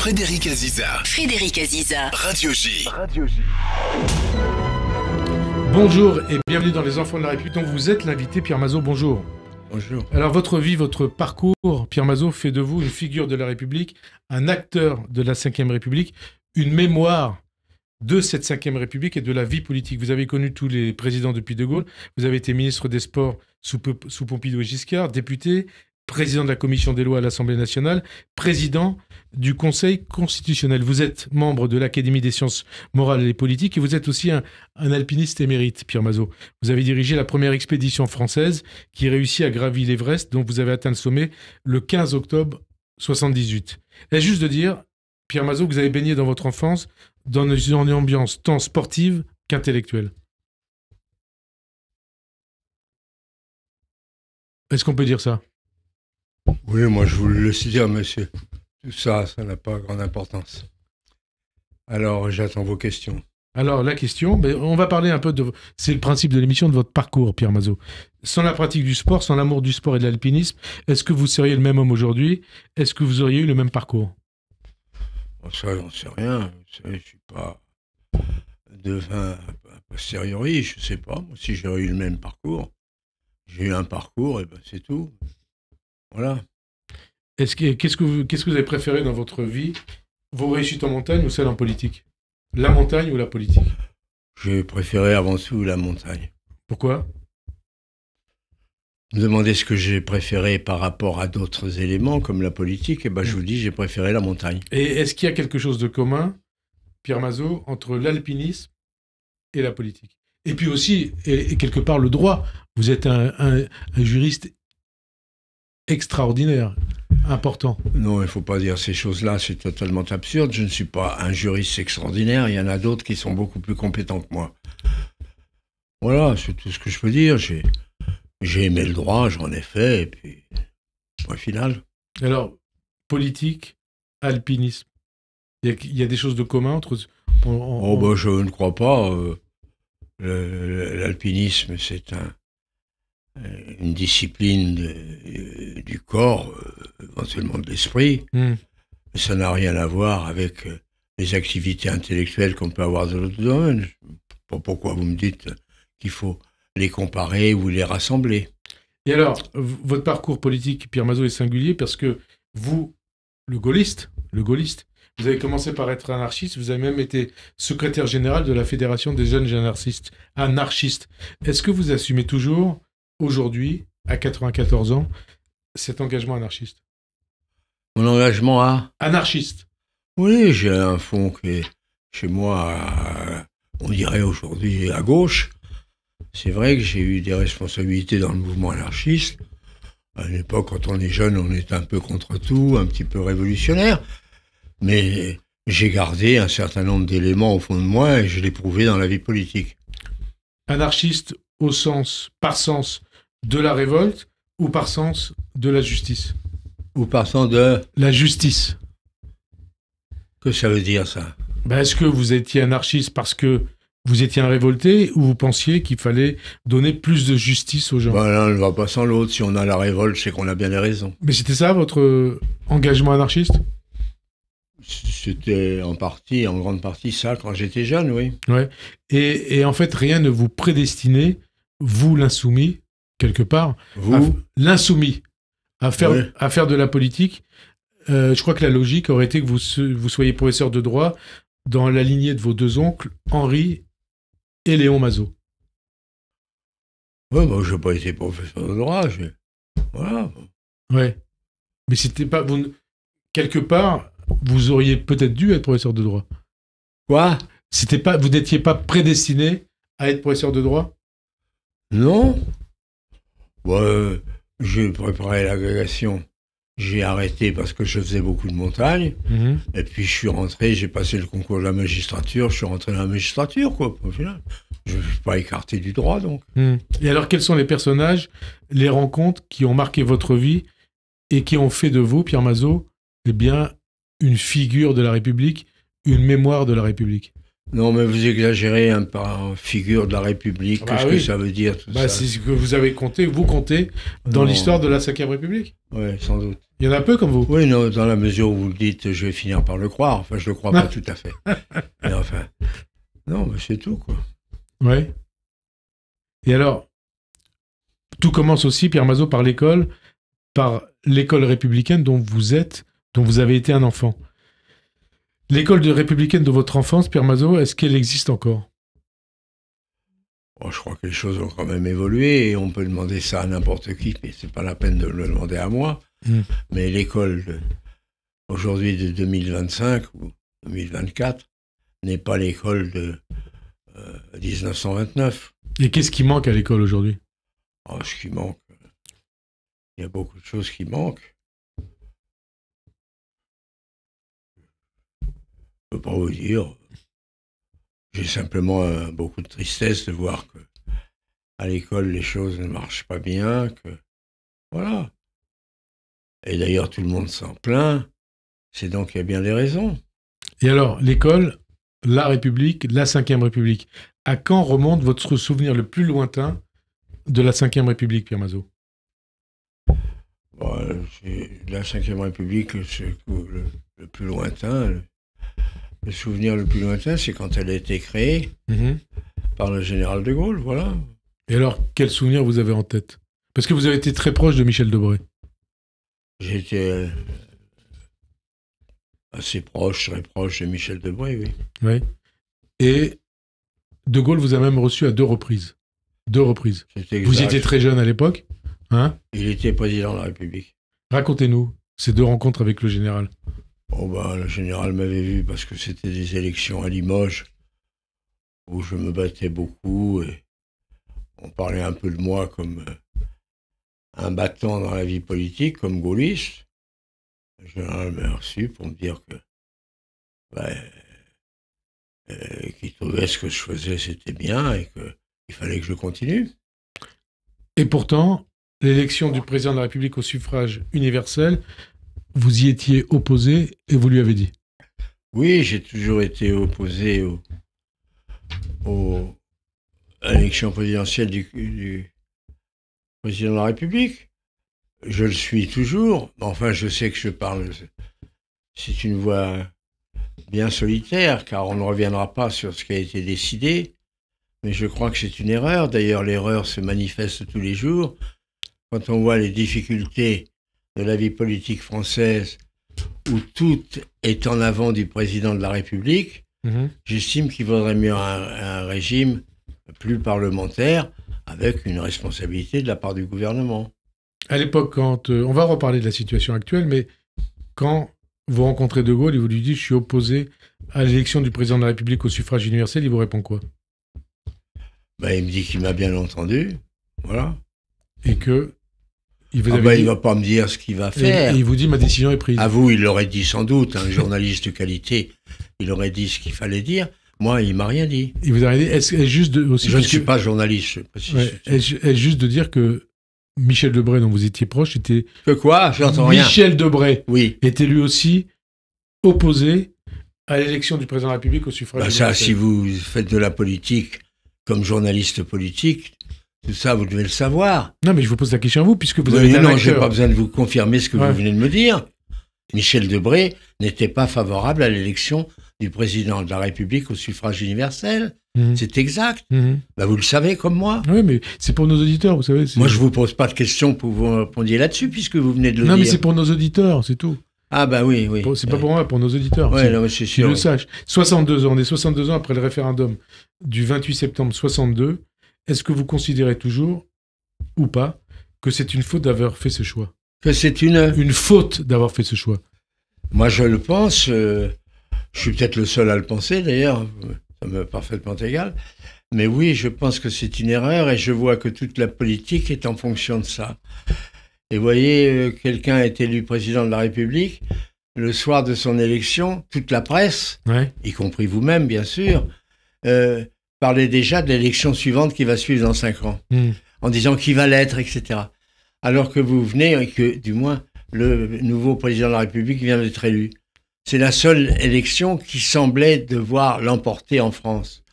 Frédéric Aziza. Frédéric Aziza. Radio J. Bonjour et bienvenue dans Les Enfants de la République dont vous êtes l'invité, Pierre Mazeaud, bonjour. Bonjour. Alors votre vie, votre parcours, Pierre Mazeaud, fait de vous une figure de la République, un acteur de la Ve République, une mémoire de cette Ve République et de la vie politique. Vous avez connu tous les présidents depuis De Gaulle, vous avez été ministre des Sports sous Pompidou et Giscard, député, président de la Commission des lois à l'Assemblée nationale, président du Conseil constitutionnel. Vous êtes membre de l'Académie des sciences morales et politiques et vous êtes aussi un alpiniste émérite, Pierre Mazeaud. Vous avez dirigé la première expédition française qui réussit à gravir l'Everest, dont vous avez atteint le sommet le 15 octobre 1978. Est-ce juste de dire, Pierre Mazeaud, que vous avez baigné dans votre enfance dans une ambiance tant sportive qu'intellectuelle? Est-ce qu'on peut dire ça? Oui, moi je voulais le dire, monsieur. Tout ça, ça n'a pas grande importance. Alors, j'attends vos questions. Alors, la question, on va parler un peu de... C'est le principe de l'émission, de votre parcours, Pierre Mazeaud. Sans la pratique du sport, sans l'amour du sport et de l'alpinisme, est-ce que vous seriez le même homme aujourd'hui? Est-ce que vous auriez eu le même parcours? Ça, j'en sais rien. Vous savez, je ne suis pas devin a posteriori, je ne sais pas. Moi, si j'aurais eu le même parcours, j'ai eu un parcours, et ben c'est tout. Voilà. Qu'est-ce que vous avez préféré dans votre vie? Vos réussites en montagne ou celles en politique? La montagne ou la politique? J'ai préféré avant tout la montagne. Pourquoi? Vous me demandez ce que j'ai préféré par rapport à d'autres éléments comme la politique, et ben je vous dis, j'ai préféré la montagne. Et est-ce qu'il y a quelque chose de commun, Pierre Mazeaud, entre l'alpinisme et la politique? Et puis aussi, et quelque part, le droit. Vous êtes un juriste extraordinaire, important. Non, il ne faut pas dire ces choses-là, c'est totalement absurde. Je ne suis pas un juriste extraordinaire, il y en a d'autres qui sont beaucoup plus compétents que moi. Voilà, c'est tout ce que je peux dire. J'ai aimé le droit, j'en ai fait, et puis, point final. Alors, politique, alpinisme, il y a des choses de commun entre... Je ne crois pas. L'alpinisme, c'est une discipline du corps, éventuellement de l'esprit. Mais ça n'a rien à voir avec les activités intellectuelles qu'on peut avoir dans d'autres domaines. Je ne sais pas pourquoi vous me dites qu'il faut les comparer ou les rassembler. Et alors, votre parcours politique, Pierre Mazeaud, est singulier parce que vous, le gaulliste, vous avez commencé par être anarchiste, vous avez même été secrétaire général de la Fédération des jeunes anarchistes. Est-ce que vous assumez toujours, aujourd'hui, à 94 ans, cet engagement anarchiste? Mon engagement à... Anarchiste. Oui, j'ai un fond qui est chez moi, on dirait aujourd'hui, à gauche. C'est vrai que j'ai eu des responsabilités dans le mouvement anarchiste. À l'époque, quand on est jeune, on est un peu contre tout, un petit peu révolutionnaire. Mais j'ai gardé un certain nombre d'éléments au fond de moi et je l'ai prouvé dans la vie politique. Anarchiste par sens de la révolte ou par sens de la justice? Ou par sens de... La justice. Que ça veut dire, ça? Est-ce que vous étiez anarchiste parce que vous étiez un révolté ou vous pensiez qu'il fallait donner plus de justice aux gens? L'un ne va pas sans l'autre. Si on a la révolte, c'est qu'on a bien les raisons. Mais c'était ça votre engagement anarchiste? C'était en grande partie ça quand j'étais jeune, oui. Ouais. Et en fait, rien ne vous prédestinait, vous l'insoumis, quelque part, l'insoumis, à faire de la politique. Je crois que la logique aurait été que vous soyez professeur de droit dans la lignée de vos deux oncles, Henri et Léon Mazeaud. Oui, je n'ai pas été professeur de droit. Voilà. Ouais. Mais c'était pas... quelque part, vous auriez peut-être dû être professeur de droit. Quoi? Vous n'étiez pas prédestiné à être professeur de droit? Non. J'ai préparé l'agrégation. J'ai arrêté parce que je faisais beaucoup de montagne. Et puis je suis rentré, j'ai passé le concours de la magistrature, je suis rentré dans la magistrature, quoi, au final. Je ne suis pas écarté du droit, donc. Et alors, quels sont les personnages, les rencontres qui ont marqué votre vie et qui ont fait de vous, Pierre Mazeaud, une figure de la République, une mémoire de la République? Non, mais vous exagérez par figure de la République. Qu'est-ce que ça veut dire, tout ça? C'est ce que vous avez compté, vous comptez dans l'histoire de la Ve République. Oui, sans doute. Il y en a peu comme vous. Oui, non, dans la mesure où vous le dites, je vais finir par le croire. Enfin, je le crois pas tout à fait. Mais enfin, non, mais c'est tout, quoi. Oui. Et alors, tout commence aussi, Pierre Mazeaud, par l'école républicaine dont vous avez été un enfant. L'école républicaine de votre enfance, Pierre Mazeaud, est-ce qu'elle existe encore? Bon, je crois que les choses ont quand même évolué et on peut demander ça à n'importe qui, mais c'est pas la peine de le demander à moi. Mais l'école aujourd'hui de 2025 ou 2024 n'est pas l'école de 1929. Et qu'est-ce qui manque à l'école aujourd'hui? Oh, ce qui manque, il y a beaucoup de choses qui manquent. Je ne peux pas vous dire. J'ai simplement beaucoup de tristesse de voir que à l'école les choses ne marchent pas bien, que voilà. Et d'ailleurs tout le monde s'en plaint. C'est donc qu'il y a bien des raisons. Et alors, l'école, la République, la Ve République, à quand remonte votre souvenir le plus lointain de la Ve République, Pierre Mazeaud? Bon, la Ve République, le plus lointain, le souvenir le plus lointain, c'est quand elle a été créée par le général de Gaulle, voilà. Et alors, quel souvenir vous avez en tête? Parce que vous avez été très proche de Michel Debré. J'étais assez proche, très proche de Michel Debré, oui. Oui. Et De Gaulle vous a même reçu à 2 reprises. 2 reprises. Vous étiez très jeune à l'époque, hein? Il était président de la République. Racontez-nous ces 2 rencontres avec le général. Oh ben, le général m'avait vu parce que c'était des élections à Limoges où je me battais beaucoup et on parlait un peu de moi comme un battant dans la vie politique, comme gaulliste. Le général m'a reçu pour me dire que qu'il trouvait ce que je faisais c'était bien et qu'il fallait que je continue. Et pourtant, l'élection du président de la République au suffrage universel, vous y étiez opposé et vous lui avez dit. Oui, j'ai toujours été opposé à l'élection présidentielle du président de la République. Je le suis toujours, mais enfin je sais que je parle, c'est une voie bien solitaire, car on ne reviendra pas sur ce qui a été décidé, mais je crois que c'est une erreur. D'ailleurs, l'erreur se manifeste tous les jours. Quand on voit les difficultés de la vie politique française, où tout est en avant du président de la République, j'estime qu'il vaudrait mieux un régime plus parlementaire, avec une responsabilité de la part du gouvernement. À l'époque, quand on va reparler de la situation actuelle, mais quand vous rencontrez De Gaulle et vous lui dites « je suis opposé à l'élection du président de la République au suffrage universel », il vous répond quoi? Il me dit qu'il m'a bien entendu, voilà. Et que... il ne va pas me dire ce qu'il va faire. Et il vous dit « ma décision est prise ». À vous, il l'aurait dit sans doute, un journaliste de qualité, il aurait dit ce qu'il fallait dire. Moi, il m'a rien dit. Il vous a rien dit. Est-ce juste aussi... Je ne suis pas journaliste. Est-ce juste de dire que Michel Debré, dont vous étiez proche, était... Que quoi? J'entends rien. Michel Debré oui. était lui aussi opposé à l'élection du président de la République au suffrage universel. Ça, si vous faites de la politique comme journaliste politique, tout ça, vous devez le savoir. Non, mais je vous pose la question à vous, puisque vous avez été un acteur. Non, je n'ai pas besoin de vous confirmer ce que vous venez de me dire. Michel Debré n'était pas favorable à l'élection du président de la République au suffrage universel. C'est exact. Vous le savez comme moi. Oui, mais c'est pour nos auditeurs, vous savez. Moi, je ne vous pose pas de questions pour vous répondre là-dessus, puisque vous venez de le dire. Non, mais c'est pour nos auditeurs, c'est tout. Ah oui. C'est pas pour moi, pour nos auditeurs. Oui, non, c'est sûr. Qu'ils le sachent. 62 ans, on est 62 ans après le référendum du 28 septembre 62. Est-ce que vous considérez toujours, ou pas, que c'est une faute d'avoir fait ce choix? Que c'est une faute d'avoir fait ce choix? Moi, je le pense. Je suis peut-être le seul à le penser, d'ailleurs. Ça m'est parfaitement égal. Mais oui, je pense que c'est une erreur et je vois que toute la politique est en fonction de ça. Et vous voyez, quelqu'un est élu président de la République, le soir de son élection, toute la presse, y compris vous-même, bien sûr, parlait déjà de l'élection suivante qui va suivre dans 5 ans, en disant qui va l'être, etc. Alors que vous venez et que, du moins, le nouveau président de la République vient d'être élu. C'est la seule élection qui semblait devoir l'emporter en France.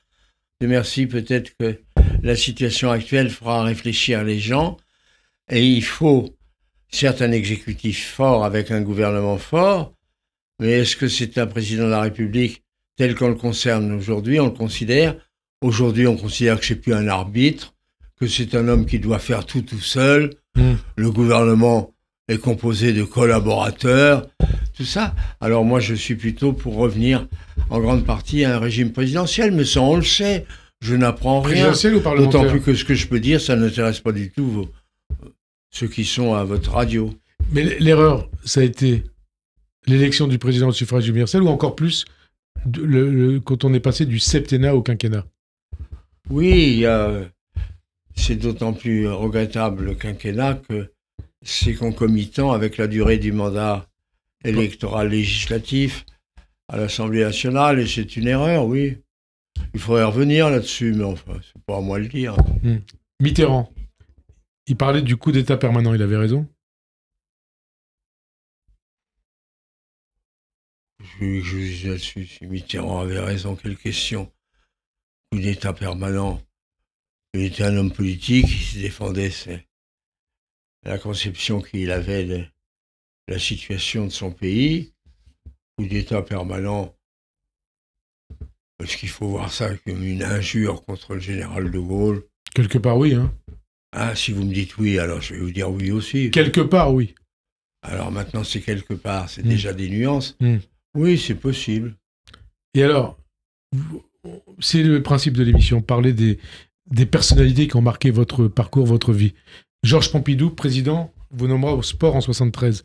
Dieu merci, peut-être que la situation actuelle fera réfléchir les gens. Et il faut certes un exécutif fort avec un gouvernement fort, mais est-ce que c'est un président de la République tel qu'on le concerne aujourd'hui? On le considère. Aujourd'hui, on considère que c'est plus un arbitre, que c'est un homme qui doit faire tout seul. Le gouvernement est composé de collaborateurs, tout ça. Alors moi, je suis plutôt pour revenir en grande partie à un régime présidentiel, mais ça, on le sait. Je n'apprends rien. Présidentiel ou parlementaire? D'autant plus que ce que je peux dire, ça n'intéresse pas du tout ceux qui sont à votre radio. Mais l'erreur, ça a été l'élection du président au suffrage universel ou encore plus quand on est passé du septennat au quinquennat? Oui, c'est d'autant plus regrettable le quinquennat que c'est concomitant avec la durée du mandat électoral législatif à l'Assemblée nationale, et c'est une erreur, oui. Il faudrait revenir là-dessus, mais enfin, c'est pas à moi de le dire. Mitterrand, il parlait du coup d'État permanent, il avait raison? Je dis là-dessus, si Mitterrand avait raison, quelle question. Coup d'État permanent. Il était un homme politique, il se défendait la conception qu'il avait de la situation de son pays. Coup d'État permanent, est-ce qu'il faut voir ça comme une injure contre le général de Gaulle? Quelque part, oui. Hein. Ah, si vous me dites oui, alors je vais vous dire oui aussi. Quelque part, oui. Alors maintenant, c'est quelque part, c'est déjà des nuances. Oui, c'est possible. Et alors, c'est le principe de l'émission, parler des personnalités qui ont marqué votre parcours, votre vie. Georges Pompidou, président, vous nommera au sport en 73.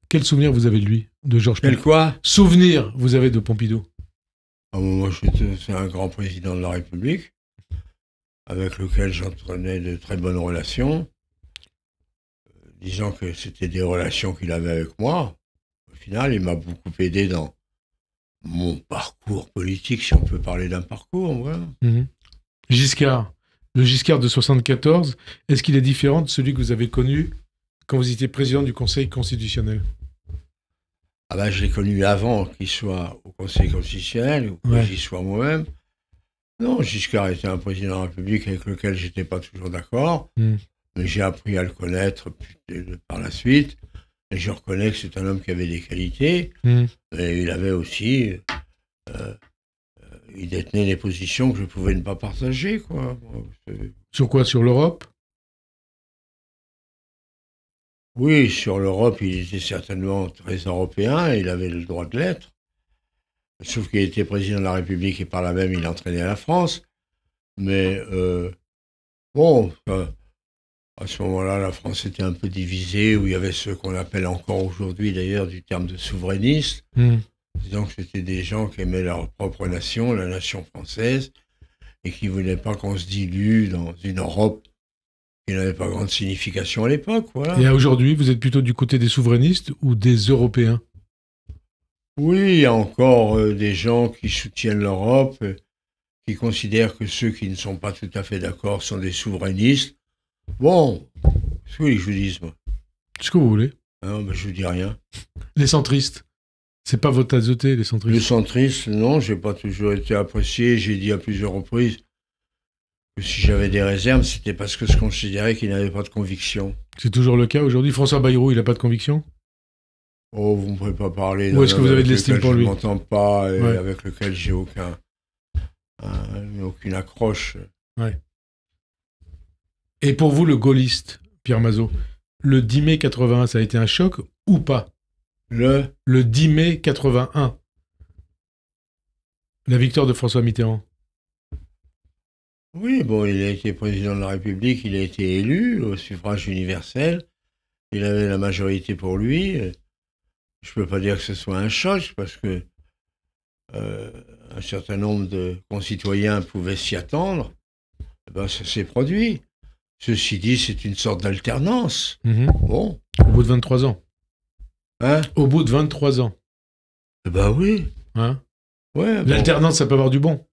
Quel souvenir vous avez de lui, de Georges Pompidou? Quel quoi? Souvenir vous avez de Pompidou? Moi, c'est un grand président de la République, avec lequel j'entrtenais de très bonnes relations. Disons que c'était des relations qu'il avait avec moi. Au final, il m'a beaucoup aidé dans mon parcours politique, si on peut parler d'un parcours. Voilà. Giscard, le Giscard de 74, est-ce qu'il est différent de celui que vous avez connu quand vous étiez président du Conseil constitutionnel? Ah ben, je l'ai connu avant qu'il soit au Conseil constitutionnel, ou que j'y sois moi-même. Non, Giscard était un président de la République avec lequel je n'étais pas toujours d'accord, mais j'ai appris à le connaître par la suite, et je reconnais que c'est un homme qui avait des qualités, et il avait aussi... il détenait des positions que je pouvais ne pas partager, quoi. Sur quoi? Sur l'Europe? Oui, sur l'Europe, il était certainement très européen, et il avait le droit de l'être. Sauf qu'il était président de la République et par là même, il entraînait la France. Mais bon, à ce moment-là, la France était un peu divisée, où il y avait ceux qu'on appelle encore aujourd'hui, d'ailleurs, du terme de souverainistes. Disons que c'était des gens qui aimaient leur propre nation, la nation française, et qui ne voulaient pas qu'on se dilue dans une Europe qui n'avait pas grande signification à l'époque. Voilà. Et aujourd'hui, vous êtes plutôt du côté des souverainistes ou des Européens? Oui, il y a encore des gens qui soutiennent l'Europe, qui considèrent que ceux qui ne sont pas tout à fait d'accord sont des souverainistes. Bon, ce que je vous dis, moi. Ce que vous voulez. Non, ben, je vous dis rien. Les centristes, c'est pas votre tasse de thé, les centristes? Les centristes, non, j'ai pas toujours été apprécié. J'ai dit à plusieurs reprises que si j'avais des réserves, c'était parce que je considérais qu'ils n'avaient pas de conviction. C'est toujours le cas aujourd'hui? François Bayrou, il n'a pas de conviction? Oh, vous ne pouvez pas parler. Ou est-ce que vous avez de l'estime pour lui? Je ne m'entends pas et avec lequel j'ai aucune accroche. Ouais. Et pour vous, le gaulliste, Pierre Mazeaud, le 10 mai 81, ça a été un choc ou pas? Le 10 mai 81. La victoire de François Mitterrand. Oui, bon, il a été président de la République, il a été élu au suffrage universel. Il avait la majorité pour lui. Je ne peux pas dire que ce soit un choc, parce que un certain nombre de concitoyens pouvaient s'y attendre. Ben, ça s'est produit. Ceci dit, c'est une sorte d'alternance. Bon. Au bout de 23 ans. Hein? Au bout de 23 ans. Ben oui. Hein? Ouais, l'alternance, ça peut avoir du bon.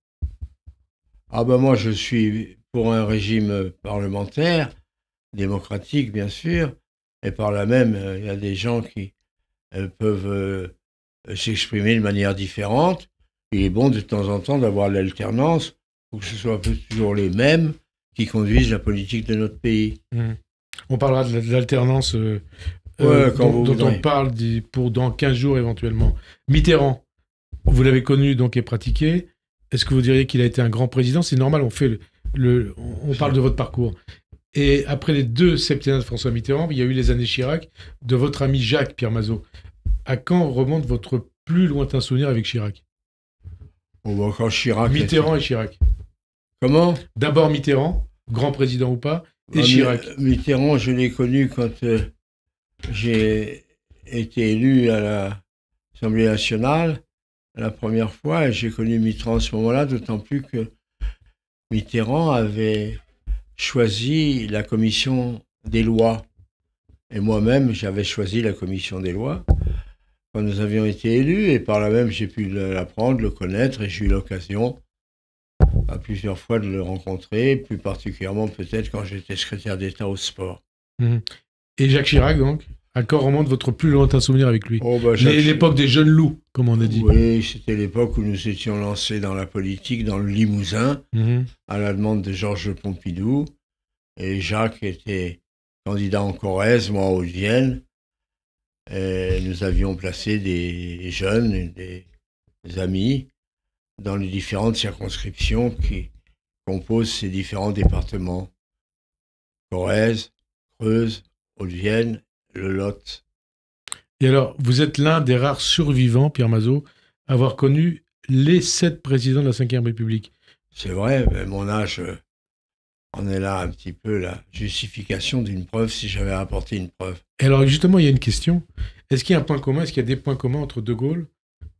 Ah ben moi, je suis pour un régime parlementaire, démocratique, bien sûr, et par là même, il y a des gens qui peuvent s'exprimer de manière différente. Il est bon de temps en temps d'avoir l'alternance pour que ce soit toujours les mêmes qui conduisent la politique de notre pays. On parlera de l'alternance quand vous dont voudrez. on parle pour dans 15 jours éventuellement. Mitterrand, vous l'avez connu donc et pratiqué. Est-ce que vous diriez qu'il a été un grand président? C'est normal, on fait on parle de votre parcours. Et après les 2 septennats de François Mitterrand, il y a eu les années Chirac, de votre ami Jacques Pierre Mazot. À quand remonte votre plus lointain souvenir avec Chirac? Quand Chirac... Mitterrand et Chirac. Comment? D'abord Mitterrand, grand président ou pas, et Chirac. Mitterrand, je l'ai connu quand j'ai été élu à l'Assemblée nationale la première fois, et j'ai connu Mitterrand à ce moment-là, d'autant plus que Mitterrand avait choisi la commission des lois. Et moi-même, j'avais choisi la commission des lois quand nous avions été élus, et par là même, j'ai pu l'apprendre, le connaître, et j'ai eu l'occasion à plusieurs fois de le rencontrer, plus particulièrement peut-être quand j'étais secrétaire d'État au sport. Et Jacques Chirac, donc, à quand remonte votre plus lointain souvenir avec lui? L'époque des jeunes loups, comme on a dit. Oui, c'était l'époque où nous étions lancés dans la politique, dans le Limousin, à la demande de Georges Pompidou. Et Jacques était candidat en Corrèze, moi en Haute-Vienne. Et nous avions placé des jeunes, des amis, dans les différentes circonscriptions qui composent ces différents départements. Corrèze, Creuse, Haute-Vienne, le Lot. Et alors, vous êtes l'un des rares survivants, Pierre Mazot, à avoir connu les 7 présidents de la Ve République. C'est vrai, mais mon âge en est là un petit peu la justification d'une preuve si j'avais apporté une preuve. Et alors, justement, il y a une question. Est-ce qu'il y a un point commun? Est-ce qu'il y a des points communs entre De Gaulle,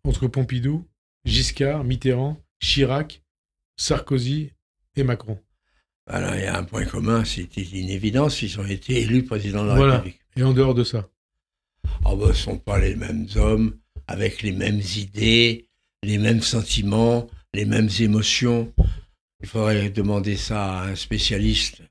entre Pompidou, Giscard, Mitterrand, Chirac, Sarkozy et Macron? Alors, il y a un point commun, c'était une évidence, ils ont été élus président de la République. Et en dehors de ça? Ce ne sont pas les mêmes hommes, avec les mêmes idées, les mêmes sentiments, les mêmes émotions. Il faudrait demander ça à un spécialiste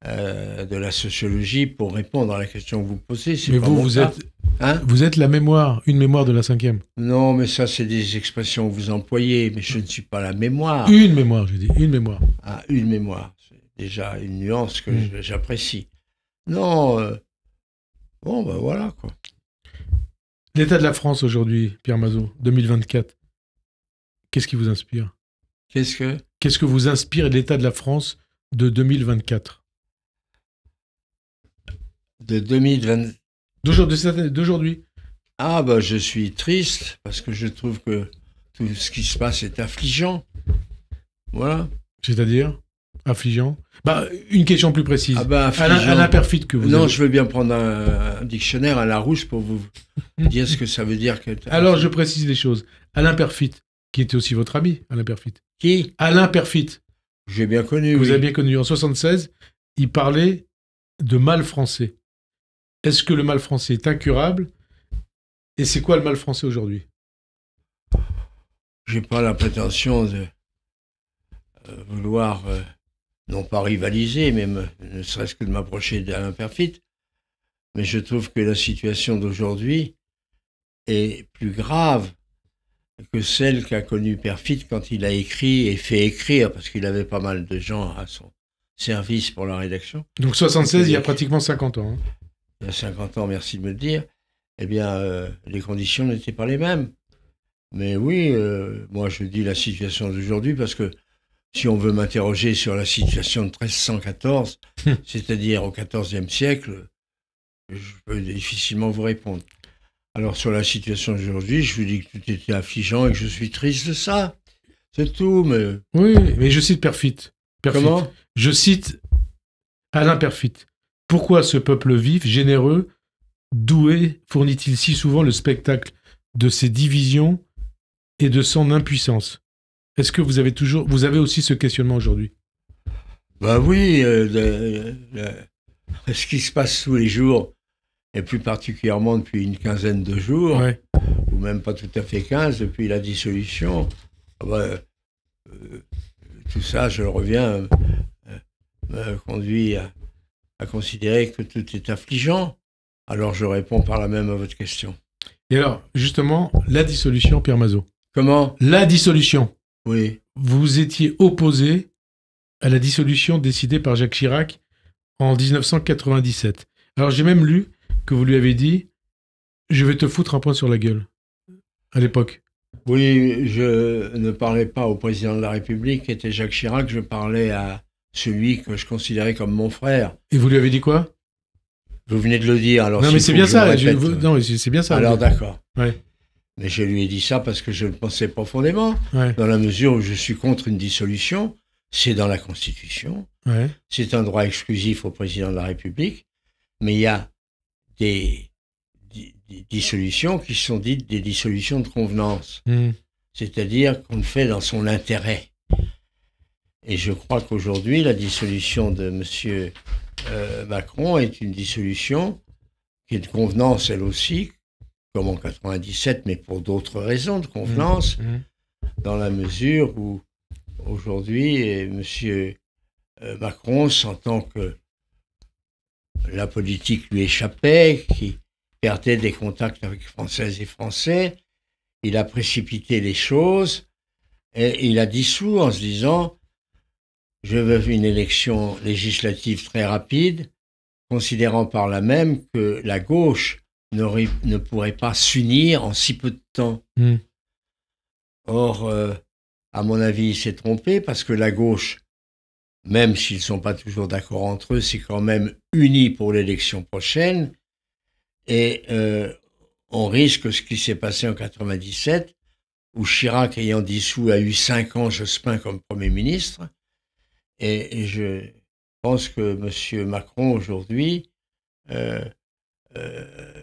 de la sociologie pour répondre à la question que vous posez. Mais vous êtes la mémoire, une mémoire de la 5e. Non, mais ça, c'est des expressions que vous employez, mais je ne suis pas la mémoire. Une mémoire, je dis, une mémoire. Ah, une mémoire. C'est déjà une nuance que j'apprécie. Non, bon, ben voilà, quoi. L'état de la France aujourd'hui, Pierre Mazot, 2024, qu'est-ce qui vous inspire? Qu'est-ce que vous inspire l'état de la France de 2024? De 2020... D'aujourd'hui. Ah, je suis triste, parce que je trouve que tout ce qui se passe est affligeant. Voilà. C'est-à-dire affligeant? Une question plus précise. Affligeant. Alain Perfit que vous Non, avez... je veux bien prendre un dictionnaire à Larousse pour vous dire ce que ça veut dire. Alors, je précise les choses. Alain Perfit, qui était aussi votre ami, Alain Perfit. Qui? Alain Perfit. J'ai bien connu, Vous avez bien connu. En 1976, il parlait de mal français. Est-ce que le mal français est incurable? Et c'est quoi le mal français aujourd'hui? J'ai pas la prétention de vouloir, non pas rivaliser, mais ne serait-ce que de m'approcher d'Alain Perfit. Mais je trouve que la situation d'aujourd'hui est plus grave que celle qu'a connue Perfit quand il a écrit et fait écrire, parce qu'il avait pas mal de gens à son service pour la rédaction. Donc 76, il y a pratiquement 50 ans. Il y a 50 ans, merci de me le dire. Eh bien, les conditions n'étaient pas les mêmes. Mais oui, moi je dis la situation d'aujourd'hui parce que si on veut m'interroger sur la situation de 1314, c'est-à-dire au XIVe siècle, je peux difficilement vous répondre. Alors sur la situation d'aujourd'hui, je vous dis que tout était affligeant et que je suis triste de ça. C'est tout, mais... Oui, mais je cite Perfit. Comment? Je cite Alain Perfit. Pourquoi ce peuple vif, généreux, doué, fournit-il si souvent le spectacle de ses divisions et de son impuissance? Est-ce que vous avez aussi ce questionnement aujourd'hui? Oui, ce qui se passe tous les jours, et plus particulièrement depuis une quinzaine de jours, ou même pas tout à fait 15, depuis la dissolution, tout ça, je reviens, me conduit à considérer que tout est affligeant. Alors je réponds par là même à votre question. Et alors, justement, la dissolution, Pierre Mazot. Comment? La dissolution. Oui. Vous étiez opposé à la dissolution décidée par Jacques Chirac en 1997. Alors j'ai même lu que vous lui avez dit « Je vais te foutre un point sur la gueule » à l'époque. Oui, je ne parlais pas au président de la République, qui était Jacques Chirac, je parlais à celui que je considérais comme mon frère. Et vous lui avez dit quoi? Vous venez de le dire, alors... Non, mais c'est bien ça. Non, c'est bien ça. Alors d'accord. Ouais. Mais je lui ai dit ça parce que je le pensais profondément, Ouais. dans la mesure où je suis contre une dissolution. C'est dans la Constitution. Ouais. C'est un droit exclusif au président de la République. Mais il y a des dissolutions qui sont dites des dissolutions de convenance. C'est-à-dire qu'on le fait dans son intérêt. Et je crois qu'aujourd'hui, la dissolution de M. Macron est une dissolution qui est de convenance, elle aussi, comme en 97, mais pour d'autres raisons de convenance, dans la mesure où aujourd'hui, M. Macron, sentant que la politique lui échappait, qu'il perdait des contacts avec Françaises et Français, il a précipité les choses et il a dissous en se disant « Je veux une élection législative très rapide », considérant par là même que la gauche ne pourrait pas s'unir en si peu de temps. Or, à mon avis, il s'est trompé parce que la gauche, même s'ils ne sont pas toujours d'accord entre eux, c'est quand même uni pour l'élection prochaine. Et on risque ce qui s'est passé en 97, où Chirac, ayant dissous, a eu 5 ans Jospin comme Premier ministre. Et je pense que M. Macron, aujourd'hui,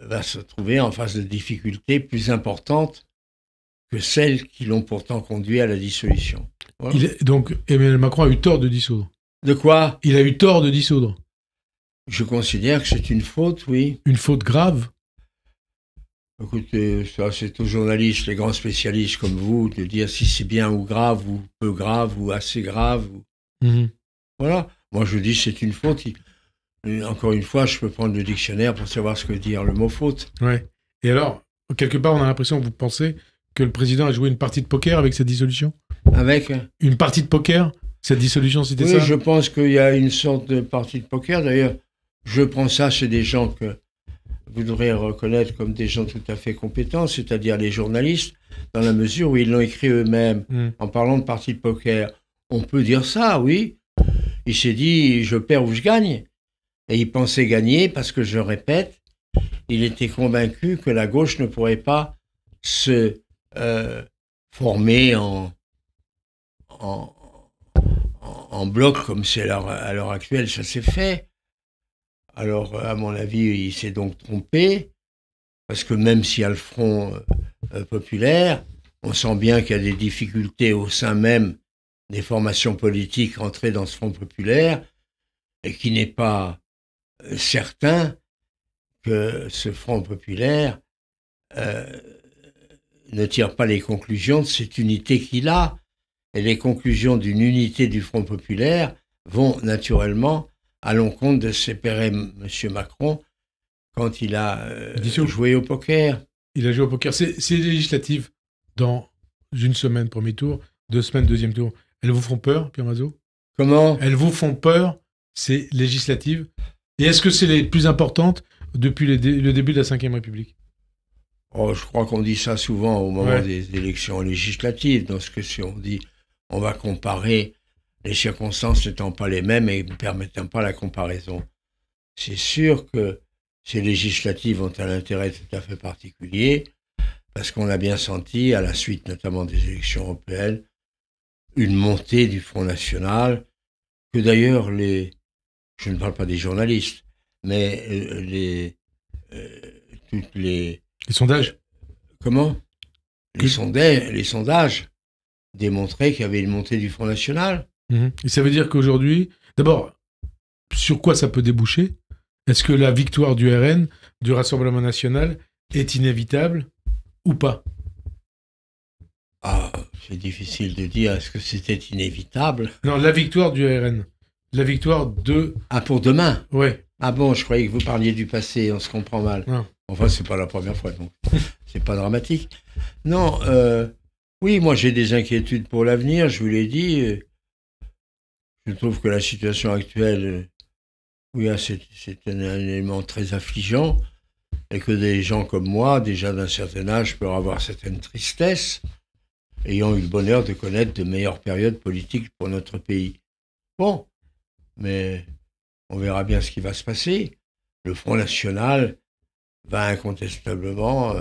va se trouver en face de difficultés plus importantes que celles qui l'ont pourtant conduit à la dissolution. Voilà. Donc, Emmanuel Macron a eu tort de dissoudre. De quoi? Il a eu tort de dissoudre. Je considère que c'est une faute, oui. Une faute grave? Écoutez, ça c'est aux journalistes, les grands spécialistes comme vous, de dire si c'est bien ou grave, ou peu grave, ou assez grave. Voilà. Moi je dis c'est une faute. Encore une fois, je peux prendre le dictionnaire pour savoir ce que dire le mot faute. Ouais. Et alors, quelque part, on a l'impression que vous pensez que le président a joué une partie de poker avec cette dissolution? Avec une partie de poker? Cette dissolution, c'était ça? Oui, je pense qu'il y a une sorte de partie de poker. D'ailleurs, je prends ça chez des gens que vous devrez reconnaître comme des gens tout à fait compétents, c'est-à-dire les journalistes, dans la mesure où ils l'ont écrit eux-mêmes, en parlant de partie de poker. On peut dire ça, oui. Il s'est dit, je perds ou je gagne. Et il pensait gagner parce que, je répète, il était convaincu que la gauche ne pourrait pas se former en bloc comme c'est à l'heure actuelle, ça s'est fait. Alors, à mon avis, il s'est donc trompé, parce que même s'il y a le Front populaire, on sent bien qu'il y a des difficultés au sein même des formations politiques entrées dans ce Front populaire, et qu'il n'est pas certain que ce Front populaire ne tire pas les conclusions de cette unité qu'il a. Et les conclusions d'une unité du Front populaire vont naturellement à l'encontre de séparer M. Macron quand il a joué au poker. Il a joué au poker. C'est législatif dans une semaine, premier tour, 2 semaines, deuxième tour. Elles vous font peur, Pierre Mazeaud? Comment? Elles vous font peur, ces législatives? Et est-ce que c'est les plus importantes depuis le début de la Ve République? Oh, je crois qu'on dit ça souvent au moment des élections législatives. Dans ce que si on dit, on va comparer, les circonstances n'étant pas les mêmes et ne permettant pas la comparaison. C'est sûr que ces législatives ont un intérêt tout à fait particulier, parce qu'on a bien senti, à la suite notamment des élections européennes, une montée du Front National, que d'ailleurs je ne parle pas des journalistes, mais toutes les sondages. Comment? Les sondages démontraient qu'il y avait une montée du Front National. Et ça veut dire qu'aujourd'hui, d'abord, sur quoi ça peut déboucher? Est-ce que la victoire du RN, du Rassemblement National, est inévitable ou pas? Ah, c'est difficile de dire, est-ce que c'était inévitable? Non, la victoire du RN. La victoire de... Ah, pour demain? Ouais. Ah bon, je croyais que vous parliez du passé, on se comprend mal. Non. Enfin, c'est pas la première fois, donc c'est pas dramatique. Non, oui, moi j'ai des inquiétudes pour l'avenir, je vous l'ai dit. Je trouve que la situation actuelle, oui, c'est un élément très affligeant. et que des gens comme moi, déjà d'un certain âge, peuvent avoir certaines tristesses, ayant eu le bonheur de connaître de meilleures périodes politiques pour notre pays. Bon, mais on verra bien ce qui va se passer. Le Front National va incontestablement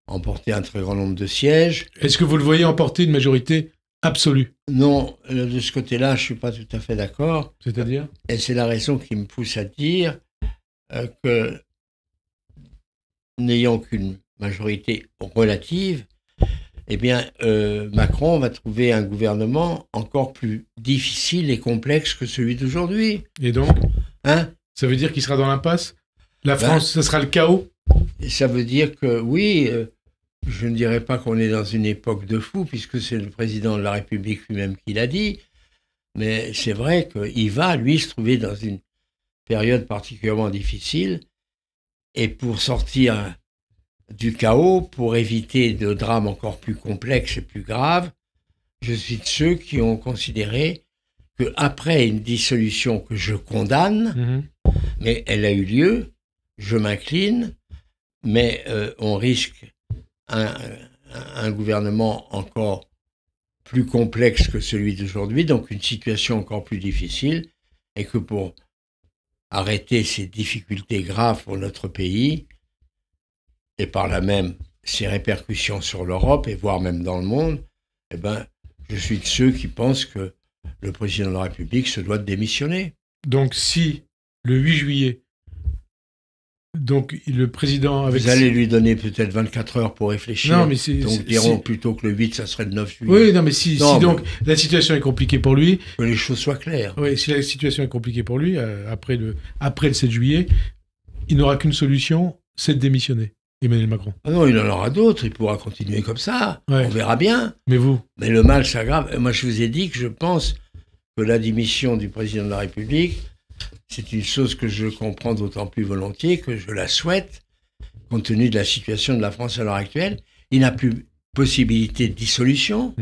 emporter un très grand nombre de sièges. Est-ce que vous le voyez emporter une majorité absolue? Non, de ce côté-là, je ne suis pas tout à fait d'accord. C'est-à-dire? Et c'est la raison qui me pousse à dire que, n'ayant qu'une majorité relative, eh bien, Macron va trouver un gouvernement encore plus difficile et complexe que celui d'aujourd'hui. Et donc, Hein? ça veut dire qu'il sera dans l'impasse? La France, ce sera le chaos? Et ça veut dire que, oui, je ne dirais pas qu'on est dans une époque de fou, puisque c'est le président de la République lui-même qui l'a dit, mais c'est vrai qu'il va, lui, se trouver dans une période particulièrement difficile, et pour sortir du chaos, pour éviter de drames encore plus complexes et plus graves, je suis de ceux qui ont considéré qu'après une dissolution que je condamne, mais elle a eu lieu, je m'incline, mais on risque un gouvernement encore plus complexe que celui d'aujourd'hui, donc une situation encore plus difficile, et que pour arrêter ces difficultés graves pour notre pays, et par là même ses répercussions sur l'Europe, et voire même dans le monde, eh ben, je suis de ceux qui pensent que le président de la République se doit de démissionner. Donc si, le 8 juillet, donc le président... Vous allez lui donner peut-être 24 heures pour réfléchir. Non, mais donc diront plutôt que le 8, ça serait le 9 juillet. Oui, non, mais si donc la situation est compliquée pour lui... Que les choses soient claires. Oui, si la situation est compliquée pour lui, après le 7 juillet, il n'aura qu'une solution, c'est de démissionner, Emmanuel Macron. Ah non, il en aura d'autres, il pourra continuer comme ça, ouais. On verra bien. Mais vous? Mais le mal s'aggrave. Moi, je vous ai dit que je pense que la démission du président de la République, c'est une chose que je comprends d'autant plus volontiers que je la souhaite, compte tenu de la situation de la France à l'heure actuelle. Il n'a plus possibilité de dissolution.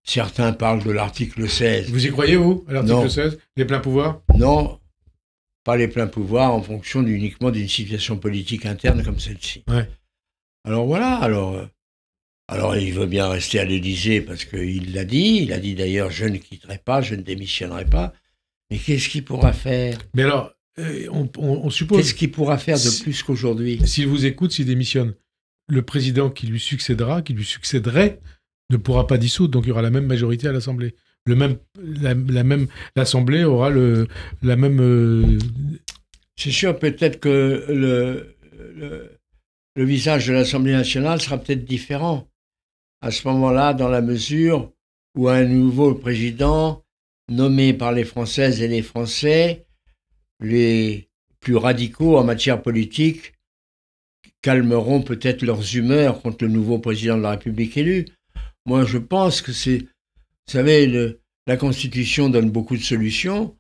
Certains parlent de l'article 16. Vous y croyez, vous, à l'article 16, les pleins pouvoirs? Non, pas les pleins pouvoirs en fonction uniquement d'une situation politique interne comme celle-ci. Ouais. Alors voilà, alors il veut bien rester à l'Élysée parce qu'il l'a dit. Il a dit d'ailleurs, je ne quitterai pas, je ne démissionnerai pas. Mais qu'est-ce qu'il pourra faire? Mais alors, on suppose... Qu'est-ce qu'il pourra faire de plus qu'aujourd'hui? S'il vous écoute, s'il démissionne, le président qui lui succéderait, ne pourra pas dissoudre, donc il y aura la même majorité à l'Assemblée. L'Assemblée aura la même... C'est sûr, peut-être que le visage de l'Assemblée nationale sera peut-être différent. À ce moment-là, dans la mesure où un nouveau président nommé par les Françaises et les Français, les plus radicaux en matière politique, calmeront peut-être leurs humeurs contre le nouveau président de la République élu. Moi, je pense que c'est... Vous savez, la Constitution donne beaucoup de solutions,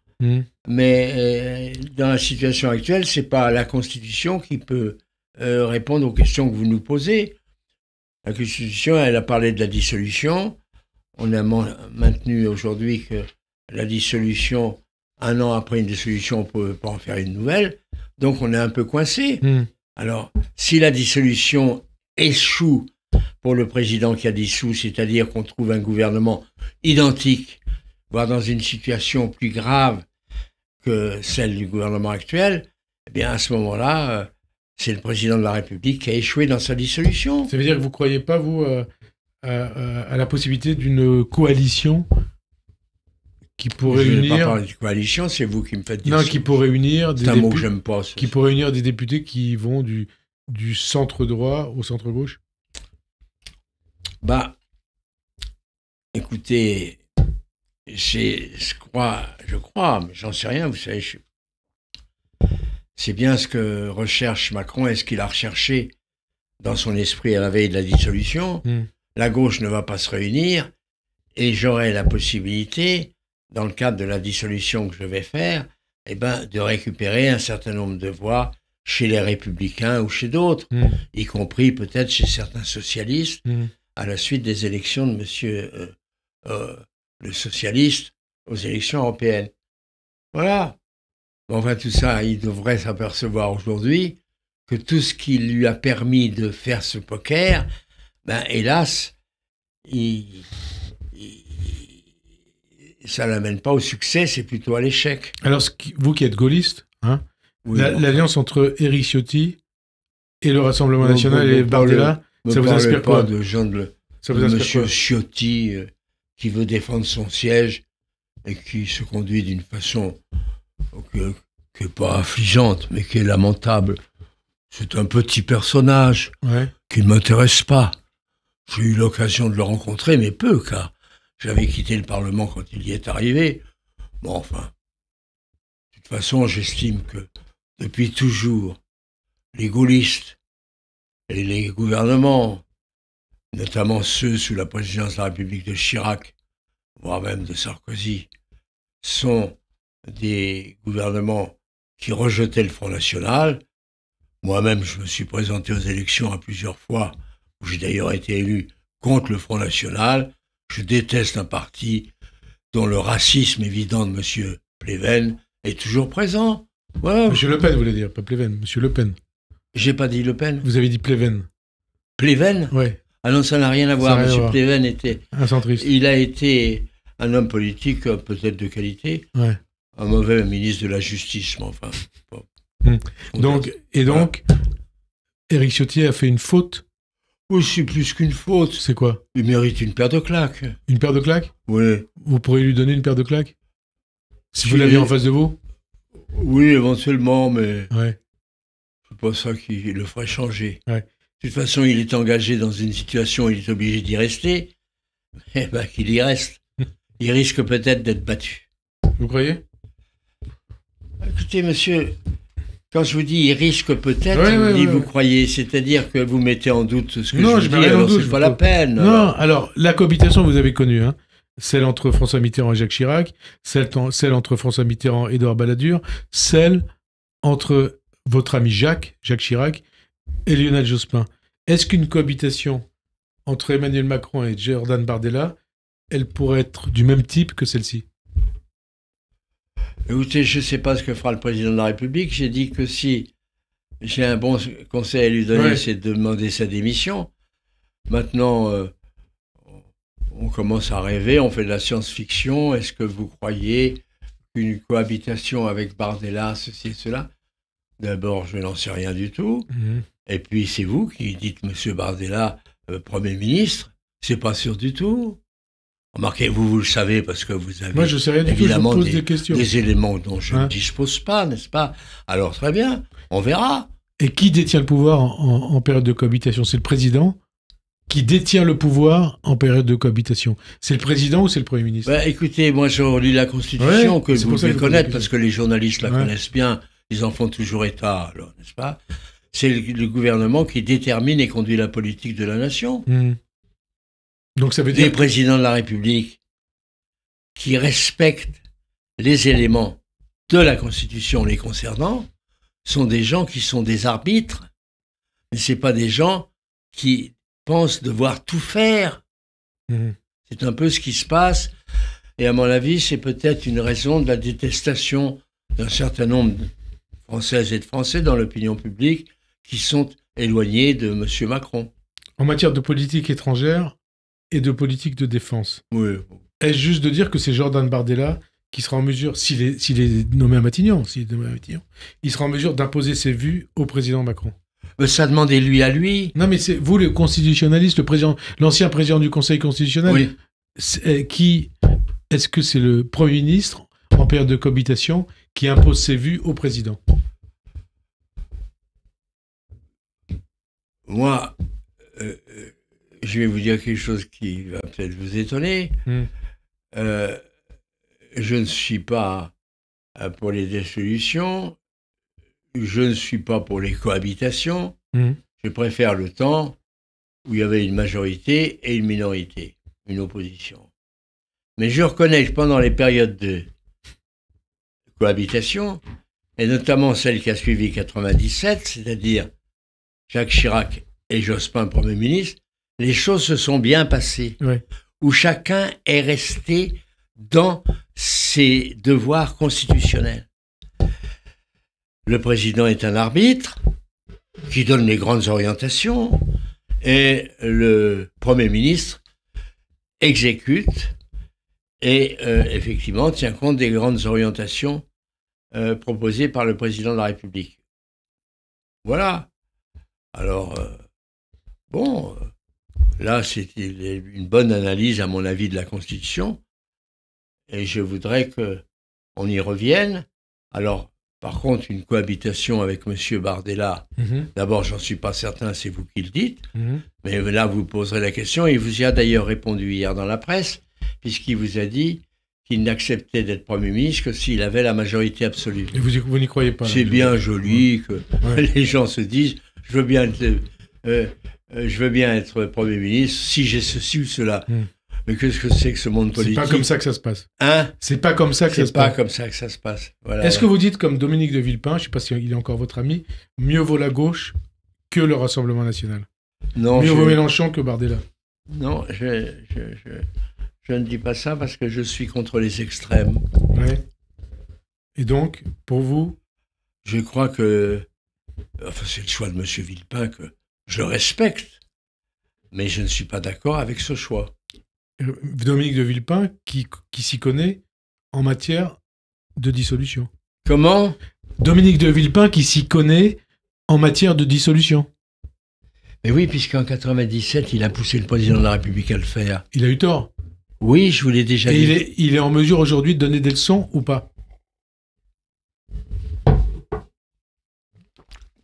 mais dans la situation actuelle, c'est pas la Constitution qui peut répondre aux questions que vous nous posez. La Constitution, elle a parlé de la dissolution. On a maintenu aujourd'hui que la dissolution, un an après une dissolution, on ne peut pas en faire une nouvelle. Donc, on est un peu coincé. Alors, si la dissolution échoue pour le président qui a dissous, c'est-à-dire qu'on trouve un gouvernement identique, voire dans une situation plus grave que celle du gouvernement actuel, eh bien, à ce moment-là, c'est le président de la République qui a échoué dans sa dissolution. Ça veut dire que vous ne croyez pas, vous, à la possibilité d'une coalition qui pourrait unir... Je unir... ne vais pas parler de coalition, c'est vous qui me faites dire non, ça. qui pourrait unir des c'est un mot que j'aime pas. Qui pourrait unir des députés qui vont du centre droit au centre gauche. Bah, écoutez, je crois, mais j'en sais rien, vous savez, c'est bien ce que recherche Macron. Est-ce qu'il a recherché dans son esprit à la veille de la dissolution? La gauche ne va pas se réunir et j'aurai la possibilité, dans le cadre de la dissolution que je vais faire, eh ben, de récupérer un certain nombre de voix chez les Républicains ou chez d'autres, y compris peut-être chez certains socialistes, à la suite des élections de monsieur le socialiste aux élections européennes. Voilà. Enfin, tout ça, il devrait s'apercevoir aujourd'hui que tout ce qui lui a permis de faire ce poker, ben, hélas, ça l'amène pas au succès, c'est plutôt à l'échec. Alors, vous qui êtes gaulliste, hein, Oui, l'alliance entre Éric Ciotti et le Rassemblement National et Bardella, ça vous inspire quoi? De gens Ça de vous inspire Monsieur quoi? Ciotti qui veut défendre son siège et qui se conduit d'une façon qui n'est pas affligeante, mais qui est lamentable. C'est un petit personnage qui ne m'intéresse pas. J'ai eu l'occasion de le rencontrer, mais peu, car j'avais quitté le Parlement quand il y est arrivé. Bon, enfin, de toute façon, j'estime que depuis toujours, les gaullistes et les gouvernements, notamment ceux sous la présidence de la République de Chirac, voire même de Sarkozy, sont des gouvernements qui rejetaient le Front National. Moi-même, je me suis présenté aux élections à plusieurs fois, où j'ai d'ailleurs été élu contre le Front National. Je déteste un parti dont le racisme évident de M. Pleven est toujours présent. Voilà. Monsieur Le Pen, vous voulez dire, pas Pleven, Monsieur Le Pen. J'ai pas dit Le Pen. Vous avez dit Pleven. Pleven ? Oui. Ah non, ça n'a rien à voir. M. Pleven était... un centriste. Il a été un homme politique peut-être de qualité. Ouais. Un mauvais ministre de la Justice, mais enfin... Donc, Éric Ciotti a fait une faute. Oui, c'est plus qu'une faute. C'est quoi? Il mérite une paire de claques. Une paire de claques? Oui. Vous pourriez lui donner une paire de claques? Si vous l'aviez en face de vous? Oui, éventuellement, mais ouais. C'est pas ça qui le ferait changer. Ouais. De toute façon, il est engagé dans une situation où il est obligé d'y rester. Eh ben, qu'il y reste. Il risque peut-être d'être battu. Vous croyez? Écoutez, monsieur... Quand je vous dis il risque peut-être, vous croyez, c'est-à-dire que vous mettez en doute ce que je vous dis, alors c'est pas la peine. Non, alors la cohabitation, vous avez connu, hein, celle entre François Mitterrand et Jacques Chirac, celle entre François Mitterrand et Édouard Balladur, celle entre votre ami Jacques Chirac et Lionel Jospin. Est-ce qu'une cohabitation entre Emmanuel Macron et Jordan Bardella, elle pourrait être du même type que celle-ci? Écoutez, je ne sais pas ce que fera le président de la République. J'ai dit que si j'ai un bon conseil à lui donner, c'est de demander sa démission. Maintenant, on commence à rêver, on fait de la science-fiction. Est-ce que vous croyez qu'une cohabitation avec Bardella, ceci et cela? D'abord, je n'en sais rien du tout. Et puis, c'est vous qui dites M. Bardella, Premier ministre. C'est pas sûr du tout. Remarquez, vous le savez parce que vous avez... Moi, je sais rien du tout, je vous pose des questions. Des éléments dont je ne dispose pas, n'est-ce pas? Alors, très bien, on verra. Et qui détient le pouvoir en période de cohabitation? C'est le président qui détient le pouvoir en période de cohabitation. C'est le président ou c'est le Premier ministre? Écoutez, moi, je relis la Constitution, que vous devez connaître, parce que les journalistes la connaissent bien. Ils en font toujours état, alors, n'est-ce pas? C'est le gouvernement qui détermine et conduit la politique de la nation. Donc ça veut dire... Les présidents de la République qui respectent les éléments de la Constitution les concernant sont des gens qui sont des arbitres, mais ce n'est pas des gens qui pensent devoir tout faire. C'est un peu ce qui se passe, et à mon avis, c'est peut-être une raison de la détestation d'un certain nombre de Françaises et de Français dans l'opinion publique qui sont éloignés de M. Macron. En matière de politique étrangère et de politique de défense. Oui. Est-ce juste de dire que c'est Jordan Bardella qui sera en mesure, s'il est nommé à Matignon, il sera en mesure d'imposer ses vues au président Macron? Ça demandez-lui à lui. Non, mais c'est vous, le constitutionnaliste, l'ancien président du Conseil constitutionnel. Oui. Est-ce que c'est le Premier ministre, en période de cohabitation, qui impose ses vues au président? Moi, je vais vous dire quelque chose qui va peut-être vous étonner. Je ne suis pas pour les dissolutions, je ne suis pas pour les cohabitations. Je préfère le temps où il y avait une majorité et une minorité, une opposition. Mais je reconnais que pendant les périodes de cohabitation, et notamment celle qui a suivi 97, c'est-à-dire Jacques Chirac et Jospin, Premier ministre, les choses se sont bien passées, où chacun est resté dans ses devoirs constitutionnels. Le président est un arbitre, qui donne les grandes orientations, et le Premier ministre exécute et effectivement tient compte des grandes orientations proposées par le président de la République. Voilà. Alors, bon, là, c'est une bonne analyse, à mon avis, de la Constitution, et je voudrais qu'on y revienne. Alors, par contre, une cohabitation avec M. Bardella, d'abord, j'en suis pas certain, c'est vous qui le dites, mais là, vous poserez la question, et il vous y a d'ailleurs répondu hier dans la presse, puisqu'il vous a dit qu'il n'acceptait d'être Premier ministre que s'il avait la majorité absolue. Et vous n'y croyez pas? C'est bien joli que les gens se disent « je veux bien être Premier ministre si j'ai ceci ou cela ». Mais qu'est-ce que c'est que ce monde politique? C'est pas comme ça que ça se passe. Hein? C'est pas comme ça que ça se passe. C'est pas comme ça que ça se passe. Voilà. Est-ce que vous dites, comme Dominique de Villepin, je ne sais pas s'il est encore votre ami, mieux vaut la gauche que le Rassemblement national? Non, mieux vaut Mélenchon que Bardella? Non, je ne dis pas ça parce que je suis contre les extrêmes. Ouais. Et donc, pour vous? Je crois que... Enfin, c'est le choix de M. Villepin que je respecte, mais je ne suis pas d'accord avec ce choix. Dominique de Villepin, qui s'y connaît en matière de dissolution. Comment? Dominique de Villepin, qui s'y connaît en matière de dissolution. Mais oui, puisqu'en 97, il a poussé le président de la République à le faire. Il a eu tort. Oui, je vous l'ai déjà dit. Et il est en mesure aujourd'hui de donner des leçons ou pas?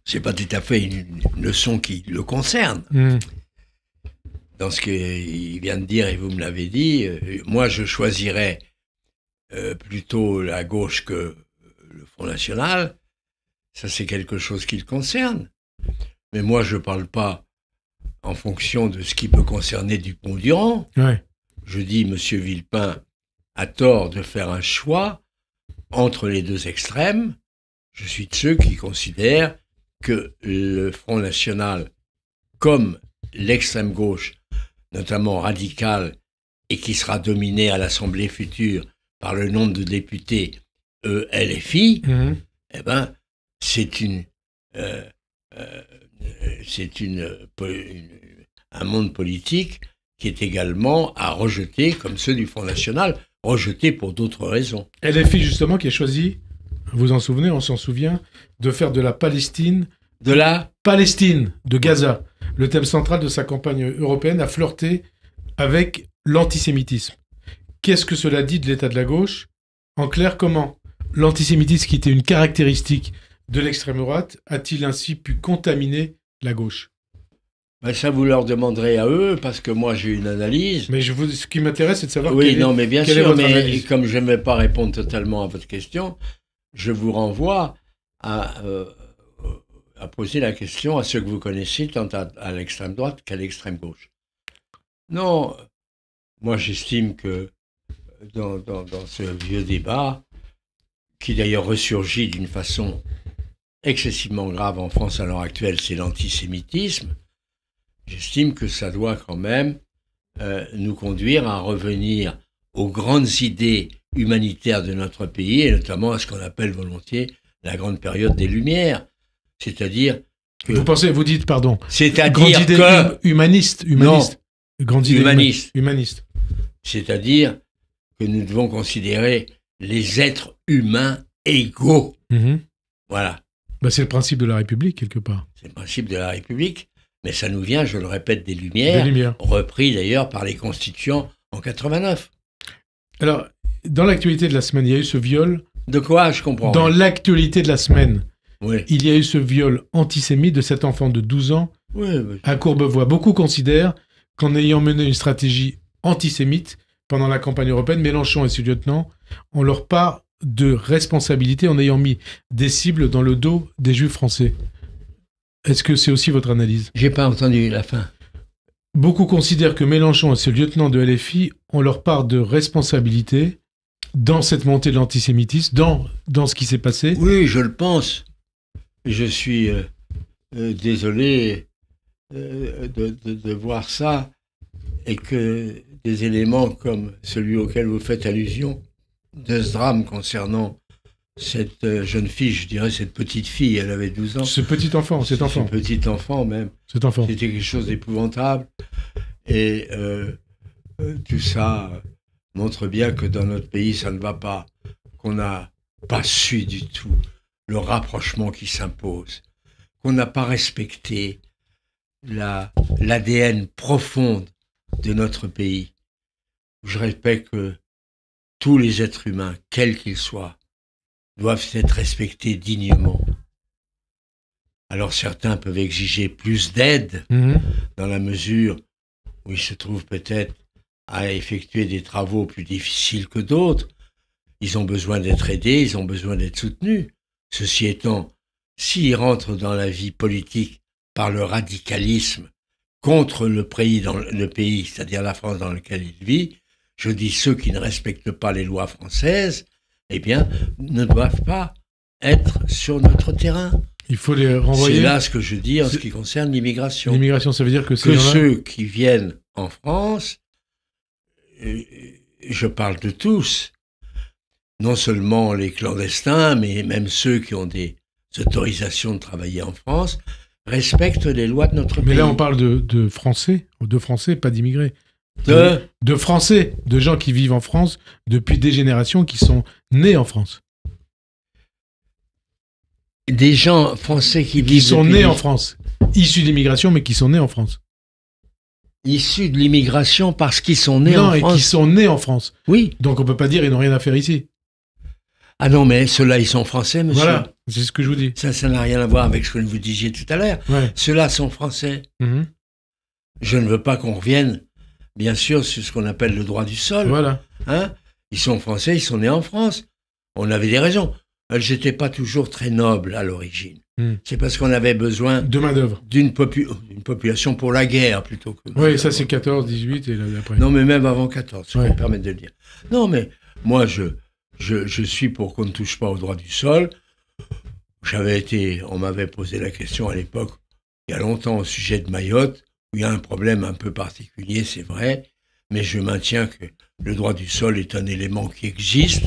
C'est pas tout à fait une leçon qui le concerne. Dans ce qu'il vient de dire, et vous me l'avez dit, moi je choisirais plutôt la gauche que le Front National. Ça, c'est quelque chose qui le concerne. Mais moi, je ne parle pas en fonction de ce qui peut concerner Dupond-Durand. Ouais. Je dis, M. Villepin a tort de faire un choix entre les deux extrêmes. Je suis de ceux qui considèrent que le Front National, comme l'extrême gauche, notamment radicale, et qui sera dominé à l'Assemblée future par le nombre de députés LFI, eh ben, c'est un monde politique qui est également à rejeter, comme ceux du Front National, rejeté pour d'autres raisons. LFI, justement, qui a choisi, vous en souvenez, on s'en souvient, de faire de la Palestine... De la Palestine, de Gaza. Le thème central de sa campagne européenne a flirté avec l'antisémitisme. Qu'est-ce que cela dit de l'état de la gauche? En clair, comment l'antisémitisme, qui était une caractéristique de l'extrême droite, a-t-il ainsi pu contaminer la gauche? Ben ça, vous leur demanderez à eux, parce que moi, j'ai une analyse. Mais ce qui m'intéresse, c'est de savoir oui, non, mais bien sûr, mais analyse. Comme je ne vais pas répondre totalement à votre question, je vous renvoie à poser la question à ceux que vous connaissez, tant à l'extrême droite qu'à l'extrême gauche. Non, moi, j'estime que dans ce vieux débat, qui d'ailleurs ressurgit d'une façon excessivement grave en France à l'heure actuelle, c'est l'antisémitisme, j'estime que ça doit quand même nous conduire à revenir aux grandes idées humanitaires de notre pays, et notamment à ce qu'on appelle volontiers la grande période des Lumières. C'est-à-dire que... Vous dites, pardon. C'est-à-dire grande idée que... humaniste. Non. Grande idée humaniste. C'est-à-dire que nous devons considérer les êtres humains égaux. Voilà. Bah, c'est le principe de la République, quelque part. C'est le principe de la République, mais ça nous vient, je le répète, des Lumières. Repris d'ailleurs par les constituants en 89. Alors, dans l'actualité de la semaine, il y a eu ce viol... De quoi? Je comprends. Dans l'actualité de la semaine, oui. Il y a eu ce viol antisémite de cet enfant de 12 ans à Courbevoie. Beaucoup considèrent qu'en ayant mené une stratégie antisémite pendant la campagne européenne, Mélenchon et ses lieutenants ont leur part de responsabilité en ayant mis des cibles dans le dos des juifs français. Est-ce que c'est aussi votre analyse? J'ai pas entendu la fin. Beaucoup considèrent que Mélenchon et ses lieutenants de LFI ont leur part de responsabilité dans cette montée de l'antisémitisme, dans ce qui s'est passé. Oui, je le pense. Je suis désolé de voir ça, et que des éléments comme celui auquel vous faites allusion, de ce drame concernant cette jeune fille, je dirais cette petite fille, elle avait 12 ans. Ce petit enfant, cet enfant. Ce petit enfant même. Cet enfant. C'était quelque chose d'épouvantable. Et tout ça montre bien que dans notre pays, ça ne va pas, qu'on n'a pas su du tout le rapprochement qui s'impose, qu'on n'a pas respecté l'ADN profonde de notre pays. Je répète que tous les êtres humains, quels qu'ils soient, doivent être respectés dignement. Alors certains peuvent exiger plus d'aide dans la mesure où ils se trouvent peut-être à effectuer des travaux plus difficiles que d'autres. Ils ont besoin d'être aidés, ils ont besoin d'être soutenus. Ceci étant, s'ils rentrent dans la vie politique par le radicalisme contre le pays, c'est-à-dire la France dans lequel ils vivent, je dis ceux qui ne respectent pas les lois françaises, eh bien, ne doivent pas être sur notre terrain. Il faut les renvoyer. C'est là ce que je dis en ce qui concerne l'immigration. L'immigration, ça veut dire que ceux qui viennent en France, je parle de tous, non seulement les clandestins, mais même ceux qui ont des autorisations de travailler en France, respectent les lois de notre pays. Mais là, on parle de Français, pas d'immigrés. De Français, de gens qui vivent en France depuis des générations, qui sont nés en France. Des gens français qui sont nés en France, issus de l'immigration, mais qui sont nés en France. Issus de l'immigration parce qu'ils sont nés en France. Non, et qui sont nés en France. Oui. Donc on peut pas dire qu'ils n'ont rien à faire ici. Ah non, mais ceux-là, ils sont français, monsieur. Voilà, c'est ce que je vous dis. Ça n'a rien à voir avec ce que vous disiez tout à l'heure. Ouais. Ceux-là sont français. Je ne veux pas qu'on revienne, bien sûr, sur ce qu'on appelle le droit du sol. Voilà. Hein? Ils sont français, ils sont nés en France. On avait des raisons. Elles n'étaient pas toujours très nobles à l'origine. C'est parce qu'on avait besoin de main-d'œuvre, d'une population pour la guerre plutôt que. Oui, ça c'est 14, 18 et là après. Non, mais même avant 14, je peux me permettre de le dire. Non, mais moi je suis pour qu'on ne touche pas au droit du sol. On m'avait posé la question à l'époque, il y a longtemps, au sujet de Mayotte, où il y a un problème un peu particulier, c'est vrai, mais je maintiens que le droit du sol est un élément qui existe.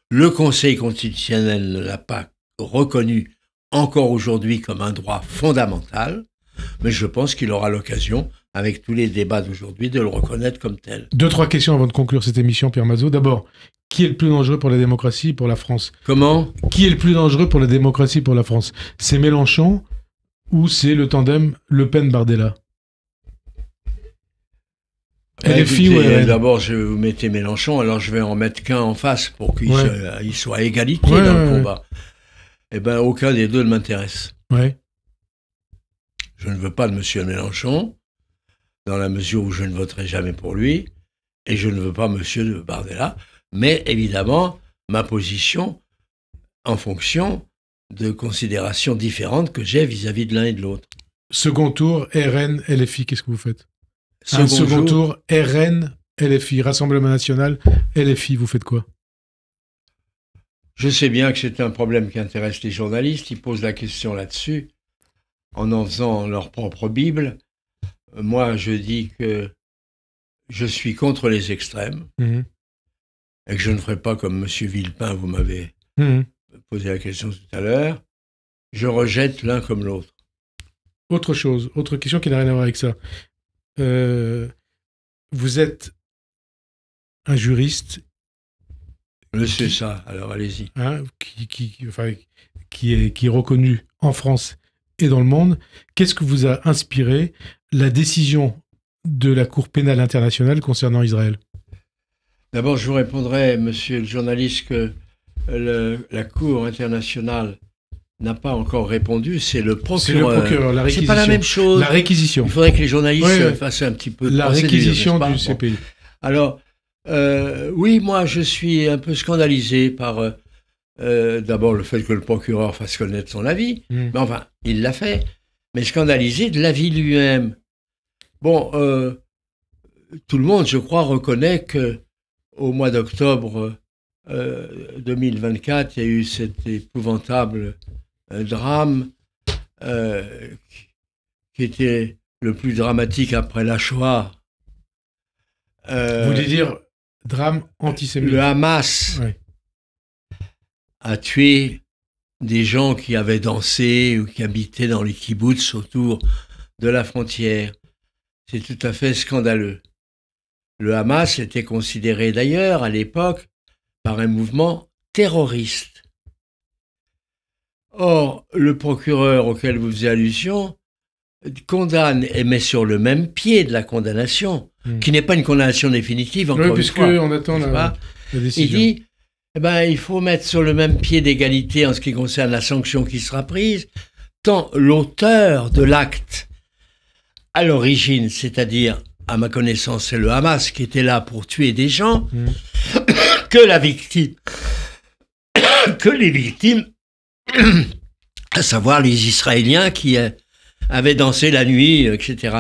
Le Conseil constitutionnel ne l'a pas reconnu encore aujourd'hui comme un droit fondamental, mais je pense qu'il aura l'occasion, avec tous les débats d'aujourd'hui, de le reconnaître comme tel. 2-3 questions avant de conclure cette émission, Pierre Mazeaud. D'abord, qui est le plus dangereux pour la démocratie et pour la France? Comment? Qui est le plus dangereux pour la démocratie et pour la France? C'est Mélenchon ou c'est le tandem Le Pen-Bardella? D'abord, je vous mettez Mélenchon, alors je vais en mettre qu'un en face pour qu'il soit à égalité dans le combat. Eh bien, aucun des deux ne m'intéresse. Ouais. Je ne veux pas de M. Mélenchon, dans la mesure où je ne voterai jamais pour lui, et je ne veux pas M. Bardella, mais évidemment, ma position en fonction de considérations différentes que j'ai vis-à-vis de l'un et de l'autre. Second tour, RN, LFI, qu'est-ce que vous faites? Second tour, RN, LFI, Rassemblement National, LFI, vous faites quoi? Je sais bien que c'est un problème qui intéresse les journalistes, ils posent la question là-dessus, en faisant leur propre Bible. Moi, je dis que je suis contre les extrêmes, et que je ne ferai pas comme M. Villepin, vous m'avez posé la question tout à l'heure. Je rejette l'un comme l'autre. Autre chose, autre question qui n'a rien à voir avec ça. Vous êtes un juriste. C'est ça, alors allez-y. Hein, qui est reconnu en France et dans le monde. Qu'est-ce que vous a inspiré la décision de la Cour pénale internationale concernant Israël? D'abord, je vous répondrai, monsieur le journaliste, que la Cour internationale n'a pas encore répondu, c'est le procureur. C'est le procureur, la réquisition. C'est pas la même chose. La réquisition. Il faudrait que les journalistes fassent un petit peu de la réquisition du CPI. Alors, oui, moi, je suis un peu scandalisé par, d'abord, le fait que le procureur fasse connaître son avis. Mais enfin, il l'a fait. Mais scandalisé de l'avis lui-même. Bon, tout le monde, je crois, reconnaît qu'au mois d'octobre 2024, il y a eu cet épouvantable drame qui était le plus dramatique après la Shoah. Vous voulez dire drame antisémite? Le Hamas a tué des gens qui avaient dansé ou qui habitaient dans les kibboutz autour de la frontière. C'est tout à fait scandaleux. Le Hamas était considéré d'ailleurs à l'époque par un mouvement terroriste. Or, le procureur auquel vous faisiez allusion condamne et met sur le même pied de la condamnation, qui n'est pas une condamnation définitive, encore une fois. Oui, puisqu'on attend la décision. Il dit, il faut mettre sur le même pied d'égalité en ce qui concerne la sanction qui sera prise, tant l'auteur de l'acte à l'origine, c'est-à-dire, à ma connaissance, c'est le Hamas qui était là pour tuer des gens, que la victime, que les victimes, à savoir les Israéliens qui avaient dansé la nuit, etc.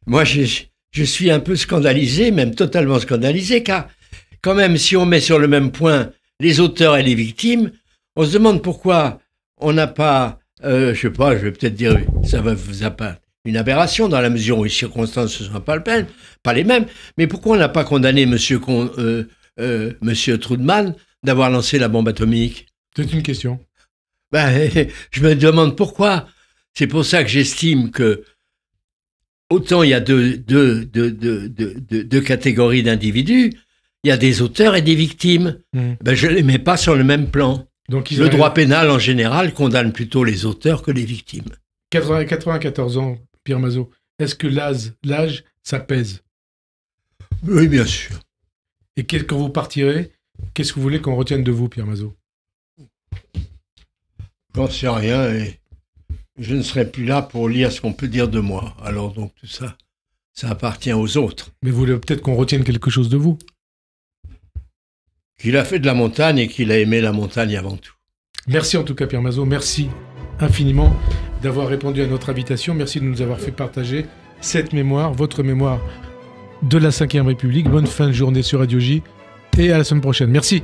Moi, je suis un peu scandalisé, même totalement scandalisé, car quand même, si on met sur le même point les auteurs et les victimes, on se demande pourquoi on n'a pas, je sais pas, je vais peut-être dire, ça vous a pas une aberration dans la mesure où les circonstances ne sont pas les mêmes, mais pourquoi on n'a pas condamné Monsieur Trudman d'avoir lancé la bombe atomique? C'est une question. Je me demande pourquoi. C'est pour ça que j'estime que autant il y a deux catégories d'individus, il y a des auteurs et des victimes. Je ne les mets pas sur le même plan. Donc, le droit pénal, en général, condamne plutôt les auteurs que les victimes. 94 ans, Pierre Mazeaud. Est-ce que l'âge, ça pèse? Oui, bien sûr. Et quand vous partirez, qu'est-ce que vous voulez qu'on retienne de vous, Pierre Mazeaud? J'en sais rien et je ne serai plus là pour lire ce qu'on peut dire de moi. Alors donc tout ça, ça appartient aux autres. Mais vous voulez peut-être qu'on retienne quelque chose de vous? Qu'il a fait de la montagne et qu'il a aimé la montagne avant tout. Merci en tout cas Pierre Mazeaud, merci infiniment d'avoir répondu à notre invitation. Merci de nous avoir fait partager cette mémoire, votre mémoire de la Ve République. Bonne fin de journée sur Radio J et à la semaine prochaine. Merci.